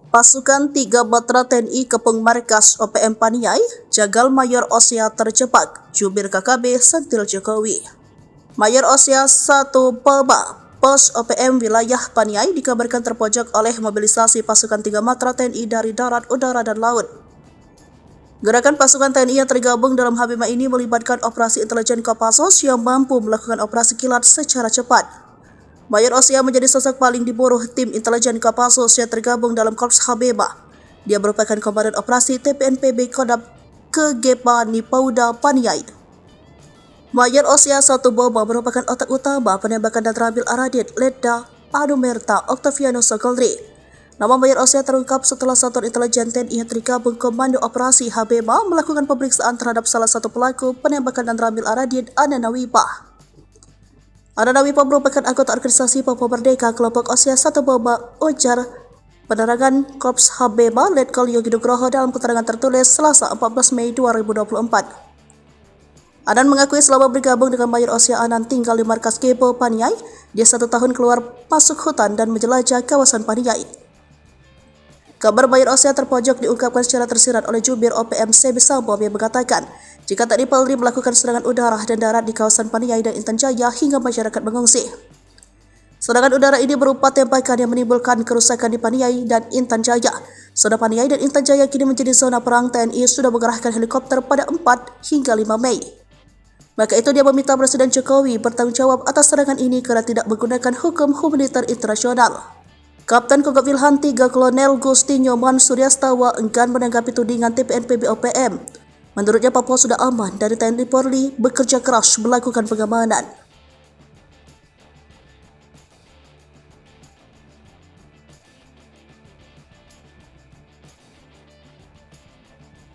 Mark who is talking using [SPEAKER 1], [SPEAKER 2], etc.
[SPEAKER 1] Pasukan 3 Matra TNI Kepung Markas OPM Paniai, Jagal Mayor Osya terjebak, jubir KKB sentil Jokowi. Mayor Osya 1 Pelba, Pos OPM wilayah Paniai dikabarkan terpojok oleh mobilisasi pasukan 3 Matra TNI dari darat, udara, dan laut. Gerakan pasukan TNI yang tergabung dalam Habima ini melibatkan operasi intelijen Kopassus yang mampu melakukan operasi kilat secara cepat. Mayor Osya menjadi sosok paling diburu tim intelijen Kopassus yang tergabung dalam Korps Habima. Dia merupakan komandan operasi TPNPB Kodam Kegepa Nipauda Paniai. Mayor Osya 1 Boba merupakan otak utama penembakan dan terambil Aradit Letda Anumerta Octaviano Sokolri. Nama Mayor Osya terungkap setelah satuan intelijen TNI yang tergabung Komando Operasi Habima melakukan pemeriksaan terhadap salah satu pelaku penembakan dan terambil Aradit Ananawipah. Ananawipah merupakan anggota organisasi Papua Merdeka kelompok Osya 1 Boba, ujar penerangan Korps Habima Letkol Yogi Nugroho dalam keterangan tertulis Selasa 14 Mei 2024. Anan mengakui selama bergabung dengan Mayor Osya, Anan tinggal di markas Kepo Paniai. Dia 1 tahun keluar masuk hutan dan menjelajah kawasan Paniai. Kabar Mayor Osya terpojok diungkapkan secara tersirat oleh jubir OPM Sebi Sambo yang mengatakan, jika TNI Polri melakukan serangan udara dan darat di kawasan Paniai dan Intan Jaya hingga masyarakat mengungsi. Serangan udara ini berupa tembakan yang menimbulkan kerusakan di Paniai dan Intan Jaya. Zona Paniai dan Intan Jaya kini menjadi zona perang. TNI sudah mengerahkan helikopter pada 4 hingga 5 Mei. Maka itu dia meminta Presiden Jokowi bertanggung jawab atas serangan ini karena tidak menggunakan hukum humaniter internasional. Kapten Kogab Wilhan 3 Kolonel Gusti Nyoman Suryastawa enggan menanggapi tudingan TPNPB OPM. Menurutnya Papua sudah aman dari TNI Polri bekerja keras melakukan pengamanan.